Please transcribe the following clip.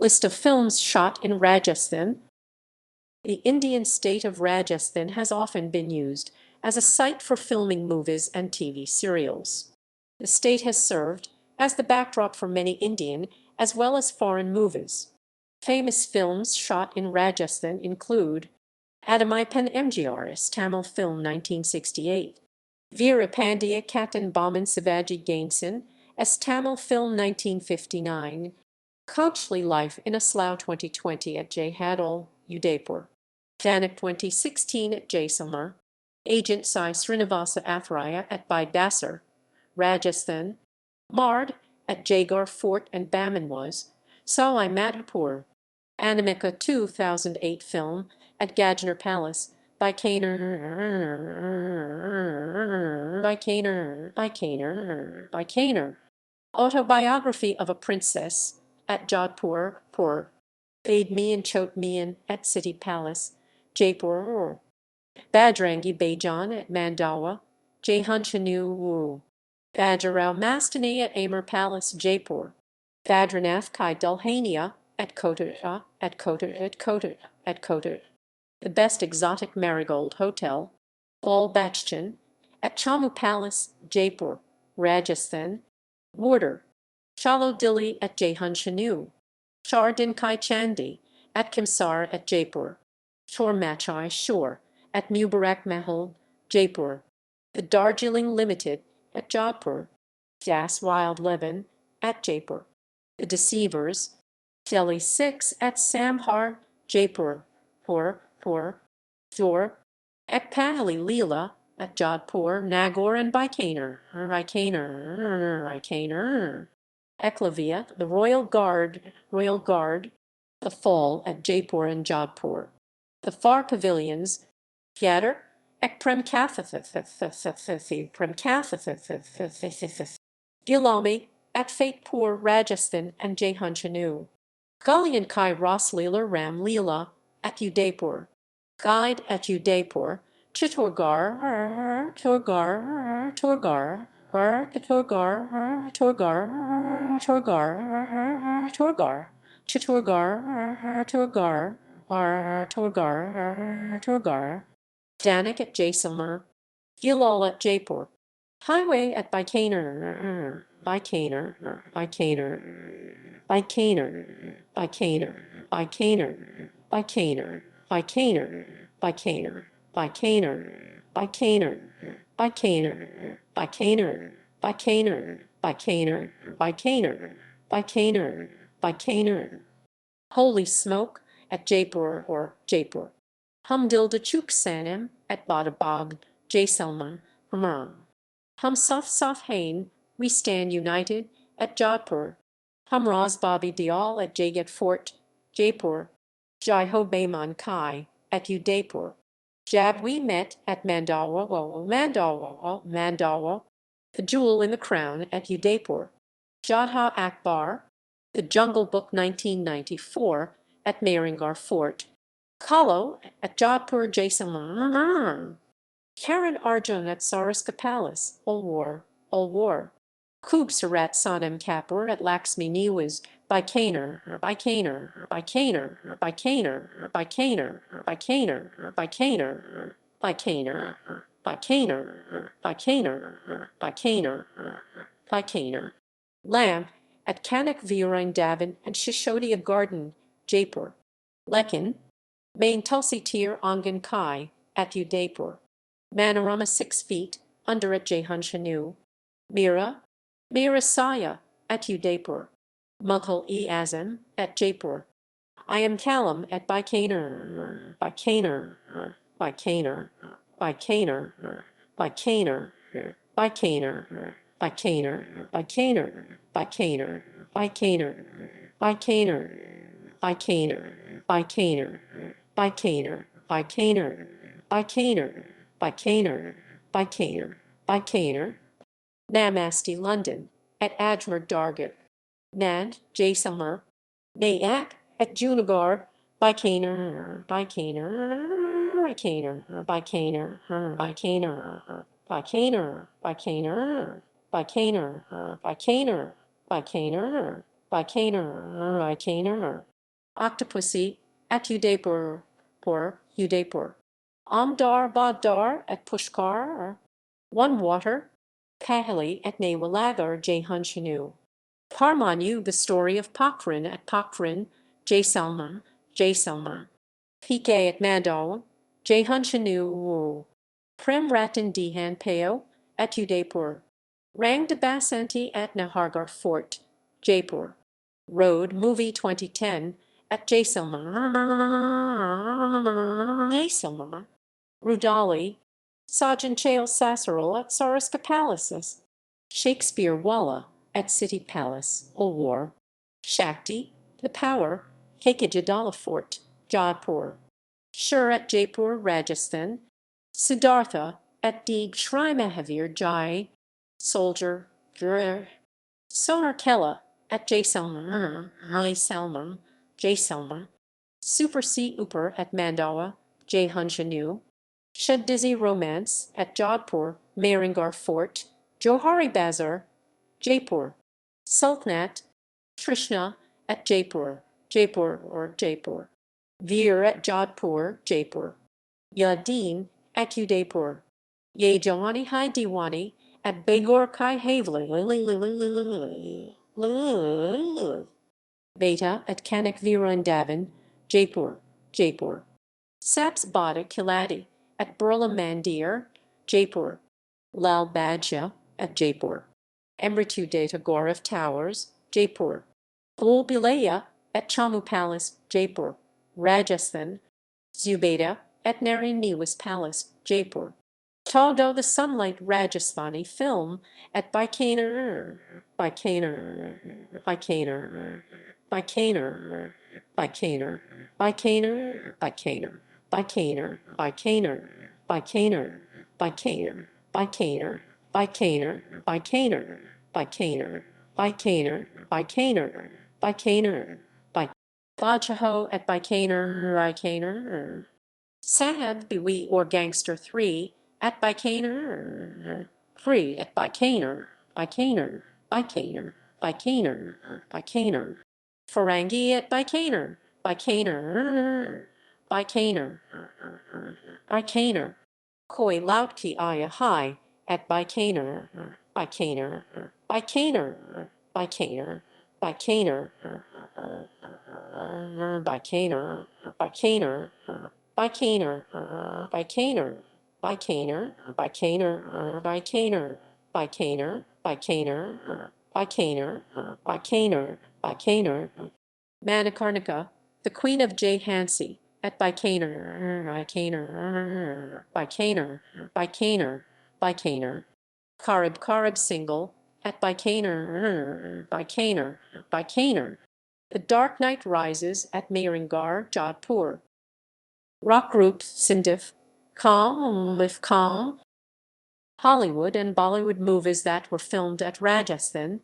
List of films shot in Rajasthan. The Indian state of Rajasthan has often been used as a site for filming movies and TV serials. The state has served as the backdrop for many Indian as well as foreign movies. Famous films shot in Rajasthan include Adimai Penn MGR's Tamil film 1968, Veera Pandya Kattan bomman Sivaji Ganesan as Tamil film 1959, Kaanchli Life in a Slough 2020 at Jhadol, Udaipur, Dhanak 2016 at Jaisalmer, Agent Sai Srinivasa Athreya at Bidasar, Rajasthan, Mard at Jaigarh Fort and Bamanwas, Sawai Madhopur, Anamika 2008 film at Gajner Palace, Bikaner, Autobiography of a Princess at Jodhpur, Bade Miyan Chote Miyan at City Palace, Jaipur, Bajrangi Bhaijaan at Mandawa, Jaisalmer, Bajarao Mastani at Amur Palace, Jaipur, Badranath Kai Dulhania at Kotar, the Best Exotic Marigold Hotel, Bajjan at Chammu Palace, Jaipur, Rajasthan, Border, Chalo Dili at Jaisalmer, Chardin Kai Chandi at Kimsar at Jaipur, Shore Machai Shore at Mubarak Mahal, Jaipur, the Darjeeling Limited at Jodhpur, Das Wild Levin at Jaipur, the Deceivers, Delhi 6 at Samhar, Jaipur, Dor, Ekpahali Leela at Jodhpur, Nagore and Bikaner, Eklavia, the Royal Guard, the Fall at Jaipur and Jodhpur, the Far Pavilions, Theatre, Ekprem Gilami at Fatehpur, Rajasthan and Jaisalmer, Gully and Kai Ras Leela Ram Leela at Udaipur, Guide at Udaipur, Chittorgarh, Torgar, Torgar, Torgar, Torgar, Torgar, Torgar, Chittorgarh, Torgar, Torgar, Dhanak at Jaisalmer, Gilal at Jaipur, Highway at Bikaner, Holy Smoke at Jaipur, Humdil de Chuk Sanem at Bade, Jaisalmer, Hum Saf Hain, We Stand United at Jodhpur, Hum Raz Bobby Dial at Jagat Fort, Jaipur, Jai Ho Bayman Kai at Udaipur, Jab We Met at Mandawa, The Jewel in the Crown at Udaipur, Jodha Akbar, The Jungle Book 1994 at Mehrangarh Fort, Kalo at Jodhpur, Jaisalmer, Karan Arjun at Saraska Palace, All War. Khub Surat Sanem Kapur at Laxmi Niwas, Bikaner. Lamb at Kanak Viurain Davin and Shishodia Garden, Jaipur. Lekin, Main Tulsi Tir Angan Kai at Udaipur. Manorama 6 feet under at Jaisalmer. Mira Saya at Udaipur, Mughal Azam at Jaipur. I am Kalam at Bikaner, Bikaner, Bikaner, Bikaner, Bikaner, Bikaner, Bikaner, Bikaner, Bikaner, Bikaner, Bikaner, Bikaner, Bikaner, Bikaner, Bikaner, Bikaner, Bikaner, Bikaner, Namasti, London, at Ajmer Dargah, Nand, Jaisalmer, Nayak, at Junagadh, Bikaner, Bikaner, Bikaner, Bikaner, Bikaner, Bikaner, Bikaner, Bikaner, Bikaner, Bikaner, Bikaner. Octopussy at Udaipur. Amdar Badar at Pushkar. One Water. Kahali at Nawalagar Jaihanshanu. Parmanu, the story of Pokhran at Pokhran, Jaisalmer. Pike at Mandal, Jaihanshanu. Prem Ratan Dihan Peo at Udaipur. Rang de Basanti at Nahargarh Fort, Jaipur. Road Movie 2010 at Jaisalmer. Rudali, Sajan Chail Sassaral at Saraska Palaces. Shakespeare Walla at City Palace, Ulwar. Shakti, The Power, Jadala Fort, Jodhpur. Shur at Jaipur, Rajasthan. Siddhartha at Deeg Shri Mahavir Jai, Soldier, Sonar Kella at Jaisalmer. Super C. Upper at Mandawa, Jaihanshanu. Shaddizi Romance at Jodhpur, Mehrangarh Fort, Johari Bazar, Jaipur. Sultanat, Trishna at Jaipur. Veer at Jodhpur, Jaipur. Yadin at Udaipur. Ye Jawani Hai Diwani at Begor Kai Havli. Beta at Kanak Veera and Davin, Jaipur. Saps Bade Kiladi at Burla Mandir, Jaipur. Lal Badja at Jaipur. Emritu Data Gaurav Towers, Jaipur. Bul Bilaya at Chammu Palace, Jaipur. Rajasthan. Zubaydah at Nari Niwas Palace, Jaipur. Todo the Sunlight Rajasthani film at Bikaner, Bikaner, Bikaner, Bikaner, Bikaner, Bikaner, Bikaner, Bikaner, Bikaner, Bikaner, Bikaner, Bikaner, Bikaner, Bikaner, Bikaner, Bikaner, Bajaho at Bikaner, Sahab Biwi or Gangster 3 at Bikaner, 3 at Bikaner. Farangi at Bikaner, Bikaner. Koi Lautki Aya High at Bikaner, Bikaner, Bikaner, Bikaner, Bikaner, Bikaner, Bikaner, Bikaner, Bikaner, Bikaner, Bikaner, Bikaner, Bikaner, Bikaner. Manikarnika, the Queen of Jhansi, at Bikaner. Karib Single, at Bikaner. The Dark Knight Rises at Mehrangarh, Jodhpur. Rock group Sindif, Calm, Hollywood and Bollywood movies that were filmed at Rajasthan,